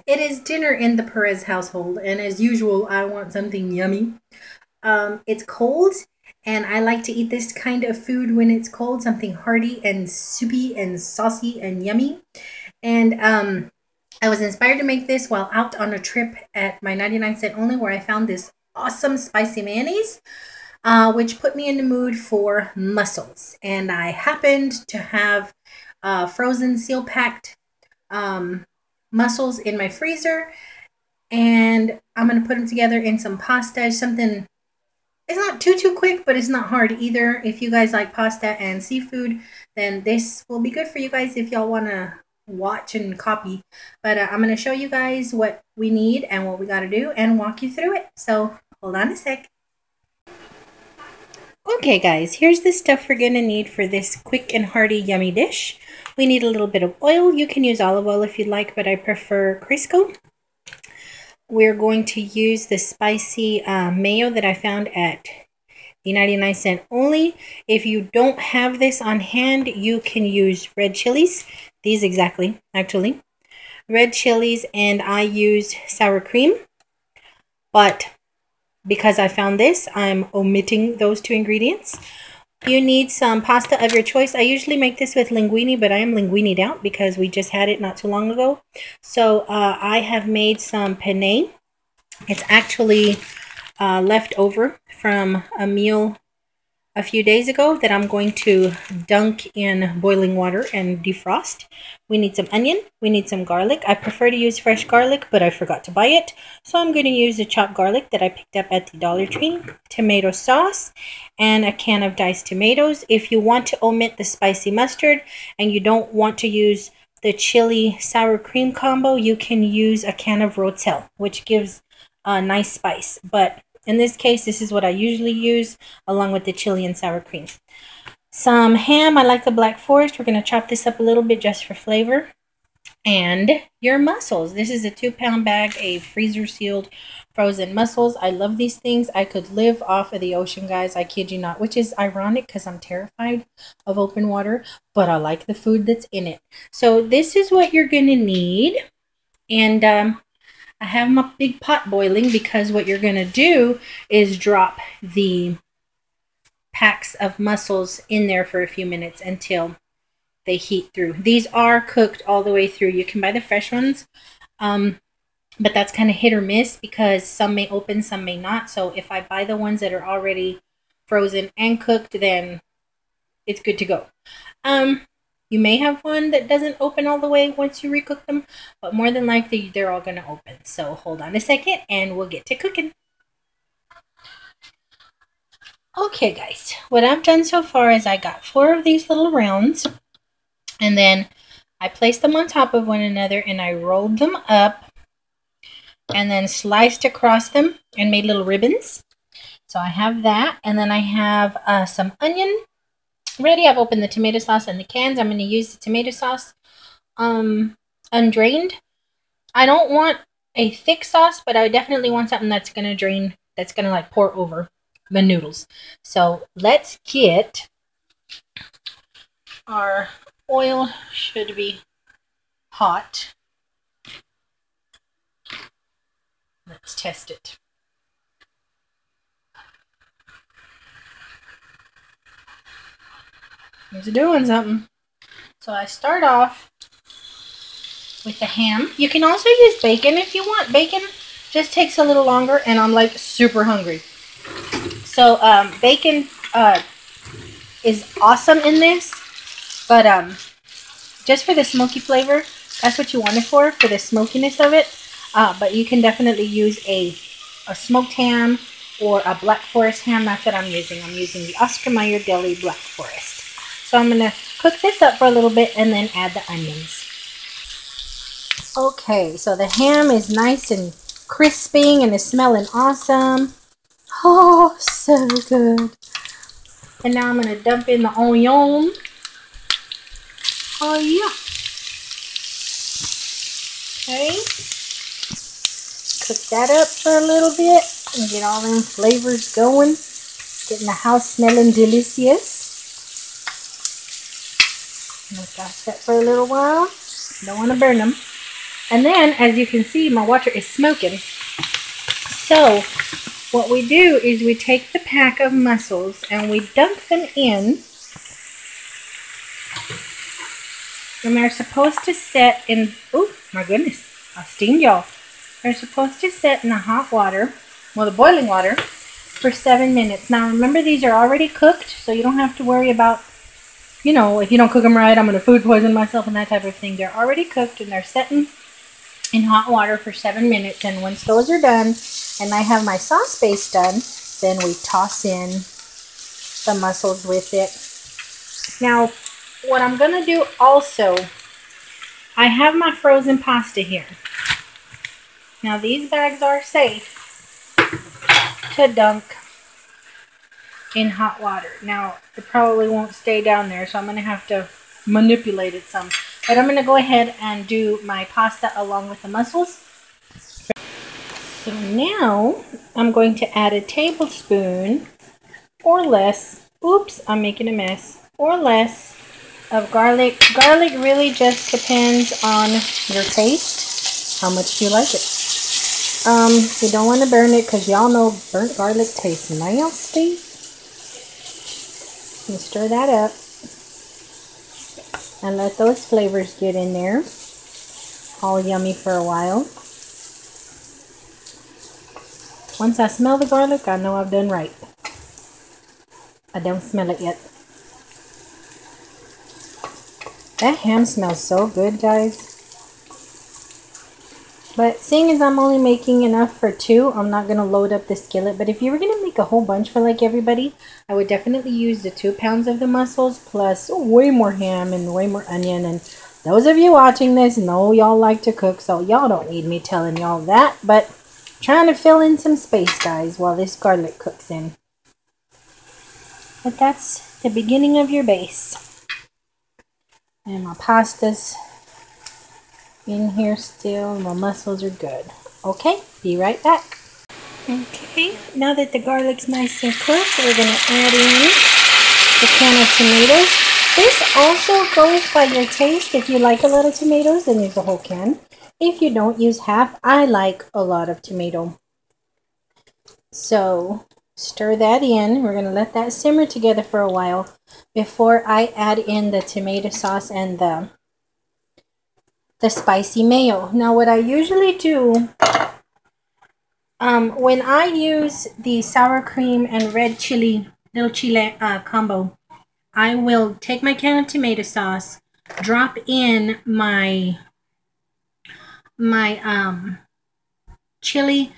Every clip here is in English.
It is dinner in the Perez household, and as usual, I want something yummy. It's cold, and I like to eat this kind of food when it's cold, something hearty and soupy and saucy and yummy. And I was inspired to make this while out on a trip at my 99 cent only, where I found this awesome spicy mayonnaise, which put me in the mood for mussels. And I happened to have frozen seal packed um, mussels in my freezer, and I'm gonna put them together in some pasta. Something, it's not too quick, but it's not hard either. If you guys like pasta and seafood, then this will be good for you guys if y'all wanna watch and copy. But I'm gonna show you guys what we need and what we gotta do and walk you through it. So hold on a sec. Okay guys, here's the stuff we're gonna need for this quick and hearty yummy dish. We need a little bit of oil. You can use olive oil if you'd like, but I prefer Crisco. We're going to use the spicy mayo that I found at the 99 cent only. If you don't have this on hand, you can use red chilies. These exactly, actually. Red chilies, and I use sour cream. But because I found this, I'm omitting those two ingredients. You need some pasta of your choice. I usually make this with linguine, but I am linguini'd out because we just had it not too long ago. So I have made some penne. It's actually left over from a meal a few days ago that I'm going to dunk in boiling water and defrost. We need some onion. We need some garlic. I prefer to use fresh garlic, but I forgot to buy it. So I'm going to use the chopped garlic that I picked up at the Dollar Tree, tomato sauce, and a can of diced tomatoes. If you want to omit the spicy mustard and you don't want to use the chili sour cream combo, you can use a can of Rotel, which gives a nice spice. But in this case, this is what I usually use along with the chili and sour cream. Some ham. I like the Black Forest. We're going to chop this up a little bit just for flavor. And your mussels. This is a 2-pound bag of freezer sealed frozen mussels. I love these things. I could live off of the ocean, guys. I kid you not, which is ironic because I'm terrified of open water, but I like the food that's in it. So this is what you're going to need. And I have my big pot boiling because what you're going to do is drop the packs of mussels in there for a few minutes until they heat through. These are cooked all the way through. You can buy the fresh ones, but that's kind of hit or miss because some may open, some may not. So if I buy the ones that are already frozen and cooked, then it's good to go. You may have one that doesn't open all the way once you recook them, but more than likely they're all going to open. So hold on a second and we'll get to cooking. Okay guys, what I've done so far is I got 4 of these little rounds, and then I placed them on top of one another and I rolled them up and then sliced across them and made little ribbons. So I have that, and then I have some onion ready. I've opened the tomato sauce in the cans. I'm going to use the tomato sauce undrained. I don't want a thick sauce, but I definitely want something that's going to drain, that's going to like pour over the noodles. So let's get our oil, should be hot. Let's test it. It's doing something. So I start off with the ham. You can also use bacon if you want. Bacon just takes a little longer, and I'm like super hungry. So bacon is awesome in this, but just for the smoky flavor, that's what you want it for the smokiness of it. But you can definitely use a smoked ham or a Black Forest ham. That's what I'm using. I'm using the Oscar Mayer Deli Black Forest. So I'm going to cook this up for a little bit and then add the onions. Okay, so the ham is nice and crisping and is smelling awesome. Oh, so good. And now I'm going to dump in the onion. Oh, yeah. Okay. Cook that up for a little bit and get all them flavors going. Getting the house smelling delicious. Let that set for a little while. Don't want to burn them. And then, as you can see, my water is smoking. So, what we do is we take the pack of mussels and we dunk them in. And they're supposed to set in, oh my goodness, I steamed y'all. They're supposed to set in the hot water, well, the boiling water, for 7 minutes. Now remember, these are already cooked, so you don't have to worry about, you know, if you don't cook them right, I'm going to food poison myself and that type of thing. They're already cooked and they're setting in hot water for 7 minutes. And once those are done, and I have my sauce base done, then we toss in the mussels with it. Now, what I'm going to do also, I have my frozen pasta here. Now, these bags are safe to dunk in hot water. Now, it probably won't stay down there, so I'm going to have to manipulate it some. But I'm going to go ahead and do my pasta along with the mussels. So now, I'm going to add a tablespoon or less, oops, I'm making a mess, or less of garlic. Garlic really just depends on your taste, how much you like it. You don't want to burn it because y'all know burnt garlic tastes nasty. You stir that up and let those flavors get in there, all yummy for a while. Once I smell the garlic, I know I've done right. I don't smell it yet. That ham smells so good, guys. But seeing as I'm only making enough for 2, I'm not going to load up the skillet. But if you were going to make a whole bunch for like everybody, I would definitely use the 2 pounds of the mussels plus way more ham and way more onion. And those of you watching this know y'all like to cook, so y'all don't need me telling y'all that. But trying to fill in some space, guys, while this garlic cooks in. But that's the beginning of your base. And my pasta's in here still. My mussels are good. Okay, be right back. Okay, now that the garlic's nice and cooked, we're going to add in the can of tomatoes. This also goes by your taste. If you like a lot of tomatoes, then use the whole can. If you don't, use half. I like a lot of tomato. So, stir that in. We're going to let that simmer together for a while before I add in the tomato sauce and the spicy mayo. Now, what I usually do, when I use the sour cream and red chili, little chile combo, I will take my can of tomato sauce, drop in my chili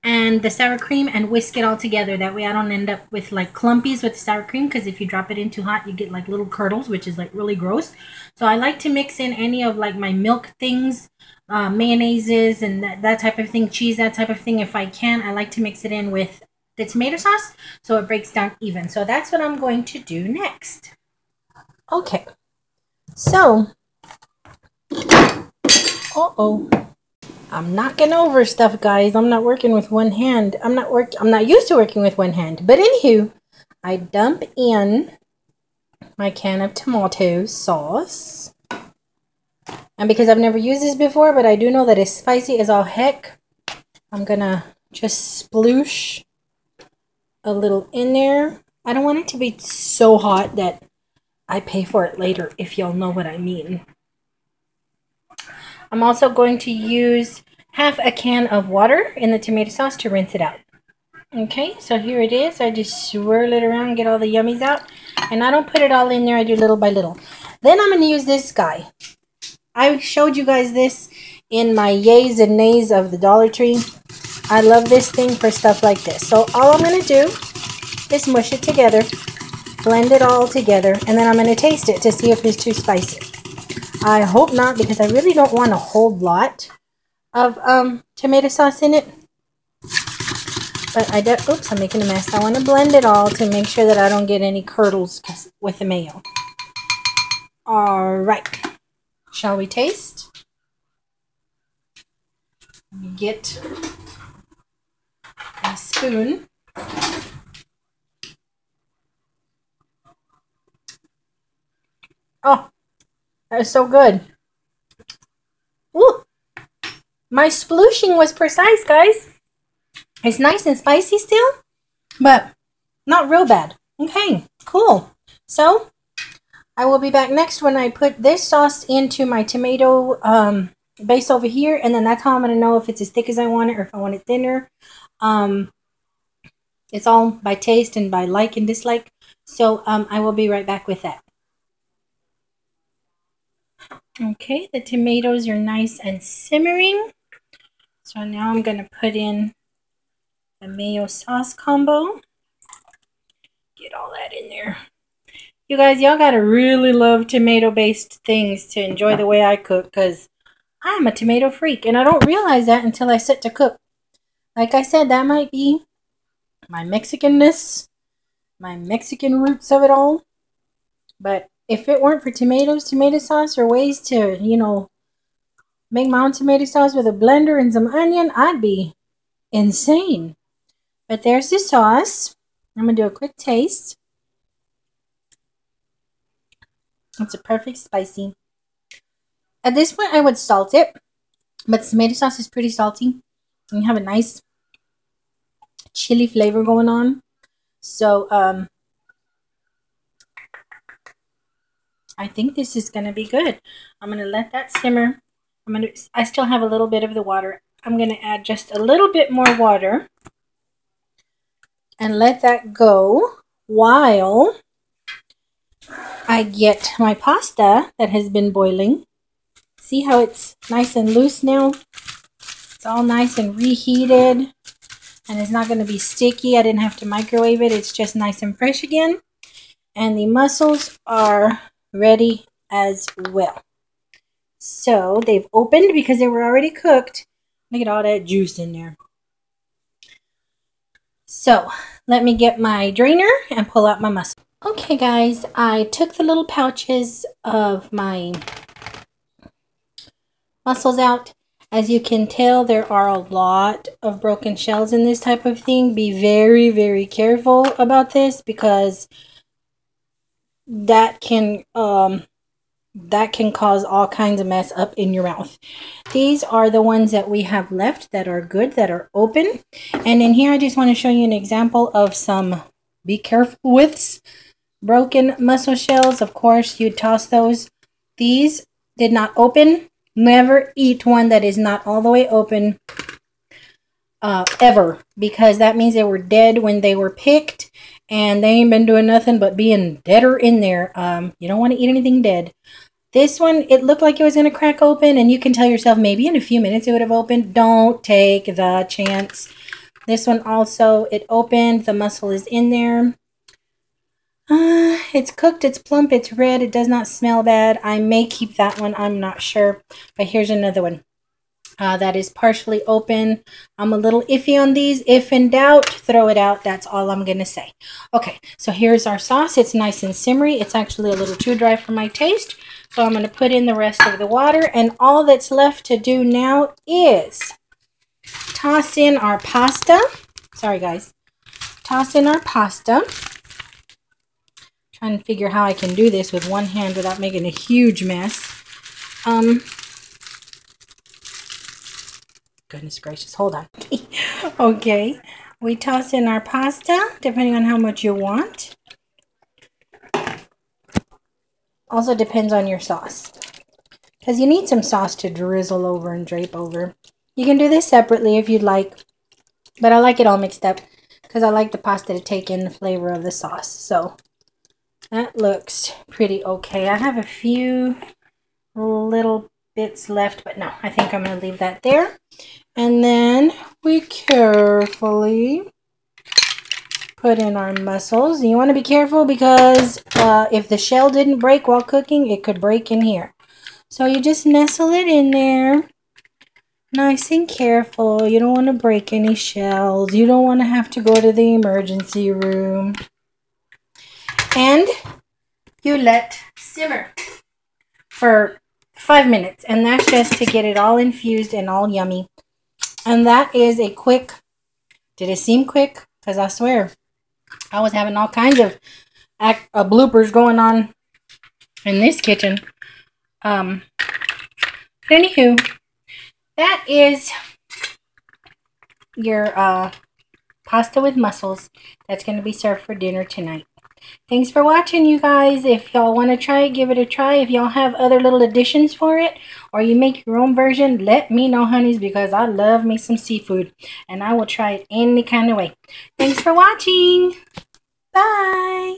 and the sour cream and whisk it all together. That way I don't end up with like clumpies with the sour cream, because if you drop it in too hot, you get like little curdles, which is like really gross. So I like to mix in any of like my milk things, mayonnaises and that type of thing, cheese, that type of thing. If I can, I like to mix it in with the tomato sauce so it breaks down even. So that's what I'm going to do next. Okay, so I'm knocking over stuff, guys. I'm not working with one hand. I'm not used to working with one hand. But anywho, I dump in my can of tomato sauce. And because I've never used this before, but I do know that it's spicy as all heck, I'm gonna just sploosh a little in there. I don't want it to be so hot that I pay for it later, if y'all know what I mean. I'm also going to use half a can of water in the tomato sauce to rinse it out. Okay, so here it is. I just swirl it around, get all the yummies out. And I don't put it all in there. I do little by little. Then I'm going to use this guy. I showed you guys this in my yays and nays of the Dollar Tree. I love this thing for stuff like this. So all I'm going to do is mush it together, blend it all together, and then I'm going to taste it to see if it's too spicy. I hope not, because I really don't want a whole lot of tomato sauce in it. But oops, I'm making a mess. I want to blend it all to make sure that I don't get any curdles with the mayo. All right. Shall we taste? Get a spoon. Oh, that is so good. Ooh, My splooshing was precise, guys. It's nice and spicy still, but not real bad. Okay, cool. So, I will be back next when I put this sauce into my tomato base over here, and then that's how I'm going to know if it's as thick as I want it or if I want it thinner. It's all by taste and by like and dislike. So, I will be right back with that. Okay, the tomatoes are nice and simmering. So now I'm going to put in the mayo sauce combo. Get all that in there. You guys, y'all got to really love tomato-based things to enjoy the way I cook, because I'm a tomato freak, and I don't realize that until I sit to cook. Like I said, that might be my Mexicanness, my Mexican roots of it all. But if it weren't for tomatoes, tomato sauce, or ways to, you know, make my own tomato sauce with a blender and some onion, I'd be insane. But there's the sauce. I'm going to do a quick taste. It's a perfect spicy. At this point, I would salt it. But the tomato sauce is pretty salty. And you have a nice chili flavor going on. So, I think this is going to be good. I'm going to let that simmer. I still have a little bit of the water. I'm going to add just a little bit more water. And let that go while I get my pasta that has been boiling. See how it's nice and loose now? It's all nice and reheated. And it's not going to be sticky. I didn't have to microwave it. It's just nice and fresh again. And the mussels are ready as well. So they've opened because they were already cooked. Look at all that juice in there. So let me get my drainer and pull out my mussels. Okay guys, I took the little pouches of my mussels out. As you can tell, there are a lot of broken shells in this type of thing. Be very, very careful about this, because that can cause all kinds of mess up in your mouth. These are the ones that we have left that are good, that are open. And in here, I just want to show you an example of some be careful with broken mussel shells. Of course, you toss those. These did not open. Never eat one that is not all the way open ever, because that means they were dead when they were picked, and they ain't been doing nothing but being deader in there. You don't want to eat anything dead. This one, it looked like it was going to crack open, and you can tell yourself maybe in a few minutes it would have opened. Don't take the chance. This one also, it opened. The mussel is in there. It's cooked, it's plump, it's red, it does not smell bad. I may keep that one, I'm not sure. But here's another one that is partially open. I'm a little iffy on these. If in doubt, throw it out. That's all I'm going to say. Okay, so here's our sauce. It's nice and simmery. It's actually a little too dry for my taste. So I'm going to put in the rest of the water. And all that's left to do now is toss in our pasta. Sorry, guys. Toss in our pasta. Trying to figure how I can do this with one hand without making a huge mess. Goodness gracious, hold on. Okay, we toss in our pasta, depending on how much you want. Also depends on your sauce, because you need some sauce to drizzle over and drape over. You can do this separately if you'd like, but I like it all mixed up, because I like the pasta to take in the flavor of the sauce. So that looks pretty okay. I have a few little bits left, but no, I think I'm going to leave that there. And then we carefully put in our mussels. You want to be careful, because if the shell didn't break while cooking, it could break in here. So you just nestle it in there. Nice and careful. You don't want to break any shells. You don't want to have to go to the emergency room. And you let simmer for 5 minutes. And that's just to get it all infused and all yummy. And that is a quick, did it seem quick? Because I swear, I was having all kinds of bloopers going on in this kitchen. Anywho, that is your pasta with mussels that's going to be served for dinner tonight. Thanks for watching, you guys. If y'all want to try it, give it a try. If y'all have other little additions for it, or you make your own version, let me know, honeys, because I love me some seafood, and I will try it any kind of way. Thanks for watching. Bye.